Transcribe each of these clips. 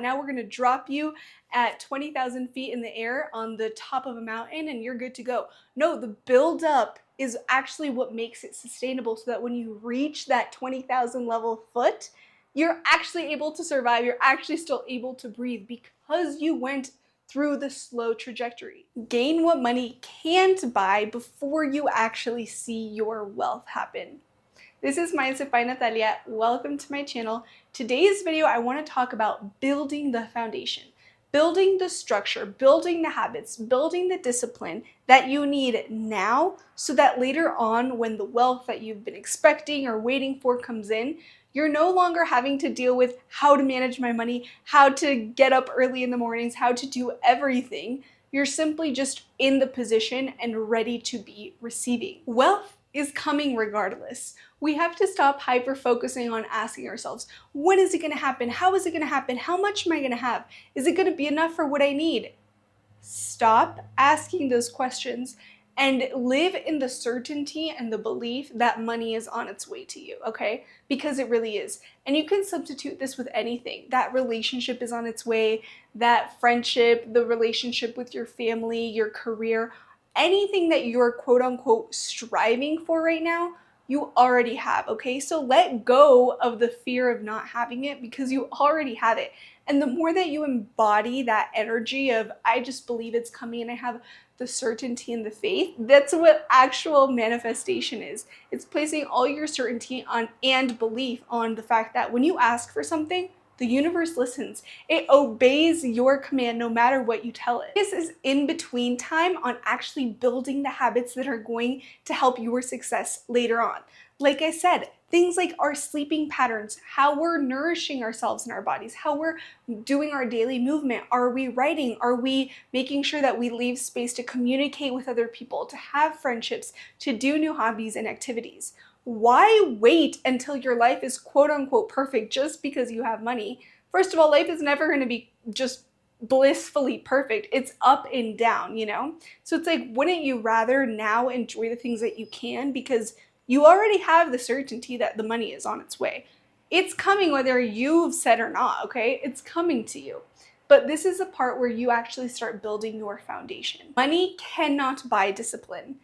Now we're gonna drop you at 20,000 feet in the air on the top of a mountain and you're good to go. No, the build up is actually what makes it sustainable so that when you reach that 20,000 level foot, you're actually able to survive. You're actually still able to breathe because you went through the slow trajectory. Gain what money can't buy before you actually see your wealth happen. This is Mindset by Natalia. Welcome to my channel. Today's video, I want to talk about building the foundation, building the structure, building the habits, building the discipline that you need now so that later on when the wealth that you've been expecting or waiting for comes in, you're no longer having to deal with how to manage my money, how to get up early in the mornings, how to do everything. You're simply just in the position and ready to be receiving. Wealth is coming regardless. We have to stop hyper-focusing on asking ourselves, when is it gonna happen? How is it gonna happen? How much am I gonna have? Is it gonna be enough for what I need? Stop asking those questions and live in the certainty and the belief that money is on its way to you, okay? Because it really is. And you can substitute this with anything. That relationship is on its way, that friendship, the relationship with your family, your career, anything that you're quote unquote striving for right now, you already have, okay? So let go of the fear of not having it because you already have it. And the more that you embody that energy of, I just believe it's coming and I have the certainty and the faith, that's what actual manifestation is. It's placing all your certainty on and belief on the fact that when you ask for something, the universe listens. It obeys your command no matter what you tell it. This is in between time on actually building the habits that are going to help your success later on. Like I said, things like our sleeping patterns, how we're nourishing ourselves in our bodies, how we're doing our daily movement. Are we writing? Are we making sure that we leave space to communicate with other people, to have friendships, to do new hobbies and activities? Why wait until your life is quote unquote perfect just because you have money? First of all, life is never going to be just blissfully perfect. It's up and down, you know? So it's like, wouldn't you rather now enjoy the things that you can because you already have the certainty that the money is on its way. It's coming whether you've said or not, okay? It's coming to you. But this is the part where you actually start building your foundation. Money cannot buy discipline.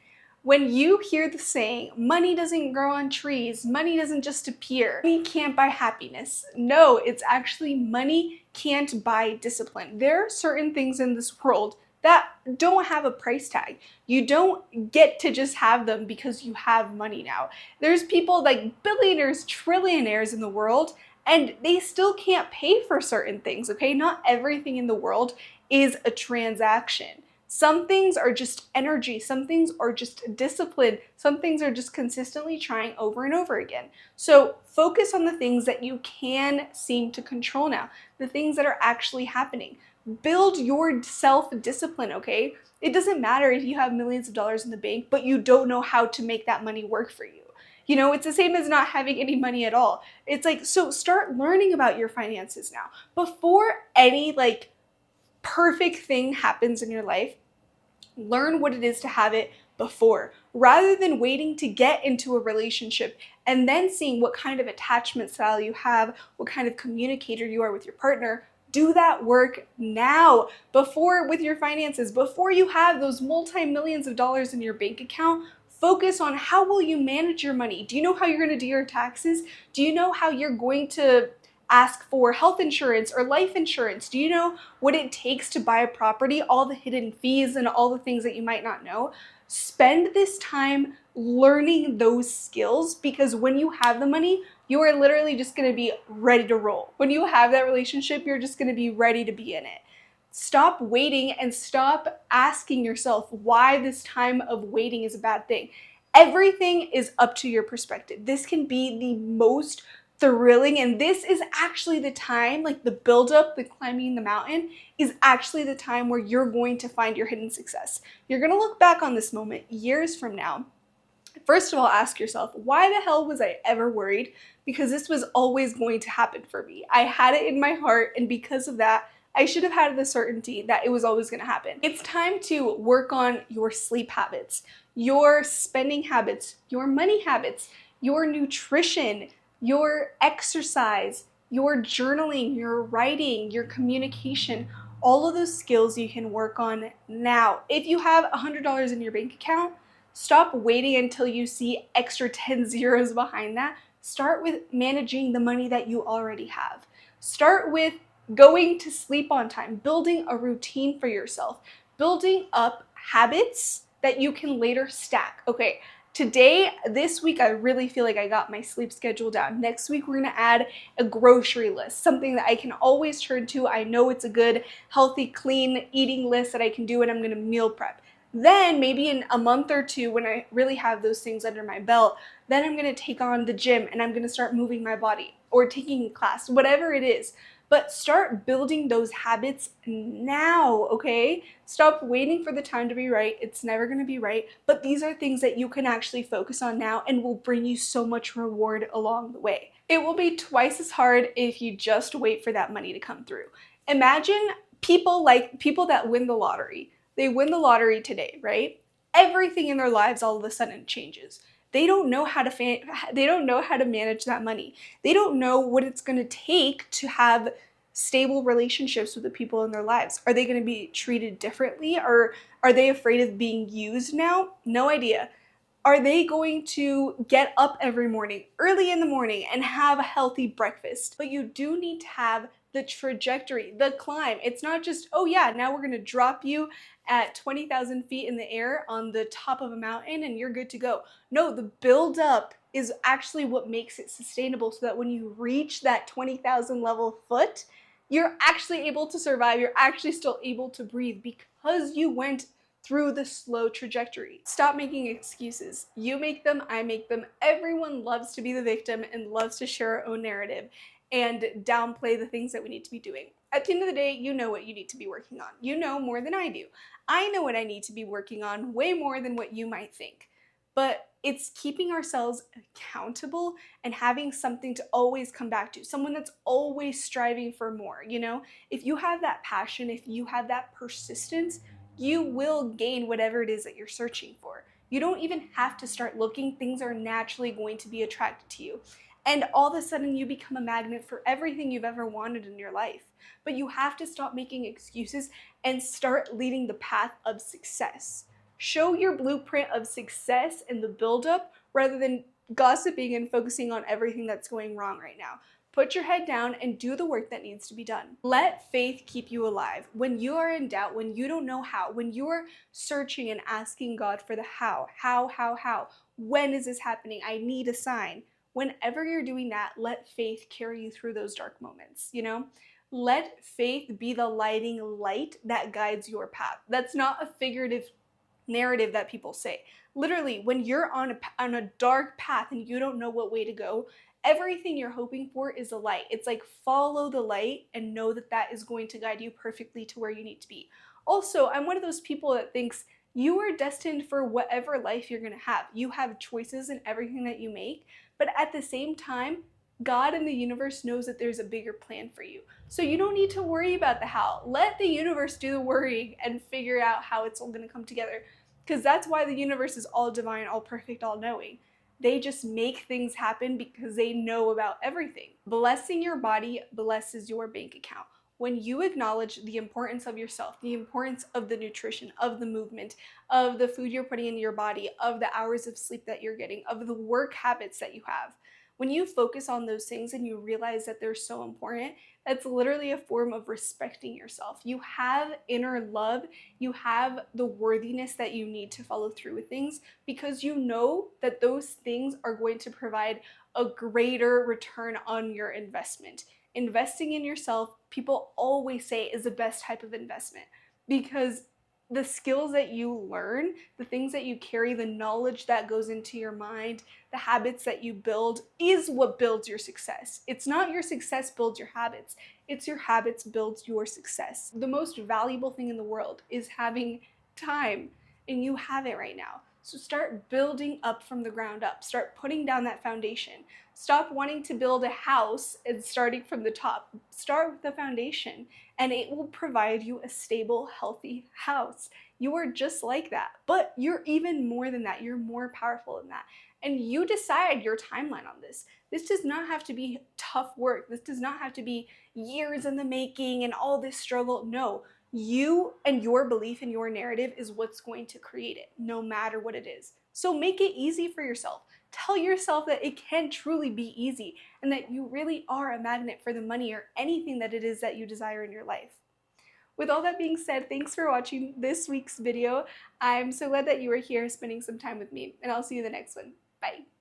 When you hear the saying, money doesn't grow on trees, money doesn't just appear, money can't buy happiness. No, it's actually money can't buy discipline. There are certain things in this world that don't have a price tag. You don't get to just have them because you have money now. There's people like billionaires, trillionaires in the world, and they still can't pay for certain things, okay? Not everything in the world is a transaction. Some things are just energy, some things are just discipline, some things are just consistently trying over and over again. So focus on the things that you can seem to control now, the things that are actually happening. Build your self-discipline, okay? It doesn't matter if you have millions of dollars in the bank, but you don't know how to make that money work for you. You know, it's the same as not having any money at all. It's like, so start learning about your finances now. Before any like perfect thing happens in your life, learn what it is to have it before, rather than waiting to get into a relationship and then seeing what kind of attachment style you have, what kind of communicator you are with your partner. Do that work now, before with your finances, before you have those multi-millions of dollars in your bank account. Focus on how will you manage your money. Do you know how you're going to do your taxes? Do you know how you're going to ask for health insurance or life insurance? Do you know what it takes to buy a property, all the hidden fees and all the things that you might not know? Spend this time learning those skills because when you have the money, you are literally just going to be ready to roll. When you have that relationship, you're just going to be ready to be in it. Stop waiting and stop asking yourself why this time of waiting is a bad thing. Everything is up to your perspective. This can be the most thrilling, and this is actually the time, like the buildup, the climbing the mountain is actually the time where you're going to find your hidden success. You're going to look back on this moment years from now. First of all, ask yourself, why the hell was I ever worried? Because this was always going to happen for me. I had it in my heart, and because of that, I should have had the certainty that it was always going to happen. It's time to work on your sleep habits, your spending habits, your money habits, your nutrition, your exercise, your journaling, your writing, your communication, all of those skills you can work on now. If you have $100 in your bank account, stop waiting until you see extra 10 zeros behind that. Start with managing the money that you already have. Start with going to sleep on time, building a routine for yourself, building up habits that you can later stack. Okay, today, this week, I really feel like I got my sleep schedule down. Next week, we're gonna add a grocery list, something that I can always turn to. I know it's a good, healthy, clean eating list that I can do, and I'm gonna meal prep. Then maybe in a month or two, when I really have those things under my belt, then I'm gonna take on the gym and I'm gonna start moving my body or taking a class, whatever it is. But start building those habits now, okay? Stop waiting for the time to be right. It's never gonna be right. But these are things that you can actually focus on now and will bring you so much reward along the way. It will be twice as hard if you just wait for that money to come through. Imagine people that win the lottery. They win the lottery today, right? Everything in their lives all of a sudden changes. They don't know how to manage that money. They don't know what it's going to take to have stable relationships with the people in their lives. Are they going to be treated differently, or are they afraid of being used now? No idea. Are they going to get up every morning, early in the morning, and have a healthy breakfast? But you do need to have the trajectory, the climb. It's not just, oh yeah, now we're gonna drop you at 20,000 feet in the air on the top of a mountain and you're good to go. No, the build up is actually what makes it sustainable, so that when you reach that 20,000 level foot, you're actually able to survive. You're actually still able to breathe because you went through the slow trajectory. Stop making excuses. You make them, I make them. Everyone loves to be the victim and loves to share our own narrative and downplay the things that we need to be doing. At the end of the day, you know what you need to be working on. You know more than I do. I know what I need to be working on way more than what you might think. But it's keeping ourselves accountable and having something to always come back to, someone that's always striving for more, you know? If you have that passion, if you have that persistence, you will gain whatever it is that you're searching for. You don't even have to start looking, things are naturally going to be attracted to you. And all of a sudden, you become a magnet for everything you've ever wanted in your life. But you have to stop making excuses and start leading the path of success. Show your blueprint of success in the buildup rather than gossiping and focusing on everything that's going wrong right now. Put your head down and do the work that needs to be done. Let faith keep you alive. When you are in doubt, when you don't know how, when you're searching and asking God for the how, when is this happening? I need a sign. Whenever you're doing that, let faith carry you through those dark moments, you know? Let faith be the lighting light that guides your path. That's not a figurative narrative that people say. Literally, when you're on a dark path and you don't know what way to go, everything you're hoping for is a light. It's like follow the light and know that that is going to guide you perfectly to where you need to be. Also, I'm one of those people that thinks you are destined for whatever life you're going to have. You have choices in everything that you make, but at the same time, God and the universe knows that there's a bigger plan for you. So you don't need to worry about the how. Let the universe do the worrying and figure out how it's all going to come together. Because that's why the universe is all divine, all perfect, all knowing. They just make things happen because they know about everything. Blessing your body blesses your bank account. When you acknowledge the importance of yourself, the importance of the nutrition, of the movement, of the food you're putting into your body, of the hours of sleep that you're getting, of the work habits that you have, when you focus on those things and you realize that they're so important, that's literally a form of respecting yourself. You have inner love, you have the worthiness that you need to follow through with things because you know that those things are going to provide a greater return on your investment. Investing in yourself, people always say, is the best type of investment because the skills that you learn, the things that you carry, the knowledge that goes into your mind, the habits that you build is what builds your success. It's not your success builds your habits. It's your habits builds your success. The most valuable thing in the world is having time, and you have it right now. So start building up from the ground up. Start putting down that foundation. Stop wanting to build a house and starting from the top. Start with the foundation and it will provide you a stable, healthy house. You are just like that, but you're even more than that. You're more powerful than that. And you decide your timeline on this. This does not have to be tough work. This does not have to be years in the making and all this struggle. No, you and your belief in your narrative is what's going to create it, no matter what it is. So make it easy for yourself. Tell yourself that it can truly be easy and that you really are a magnet for the money or anything that it is that you desire in your life. With all that being said, thanks for watching this week's video. I'm so glad that you were here spending some time with me, and I'll see you in the next one. Bye.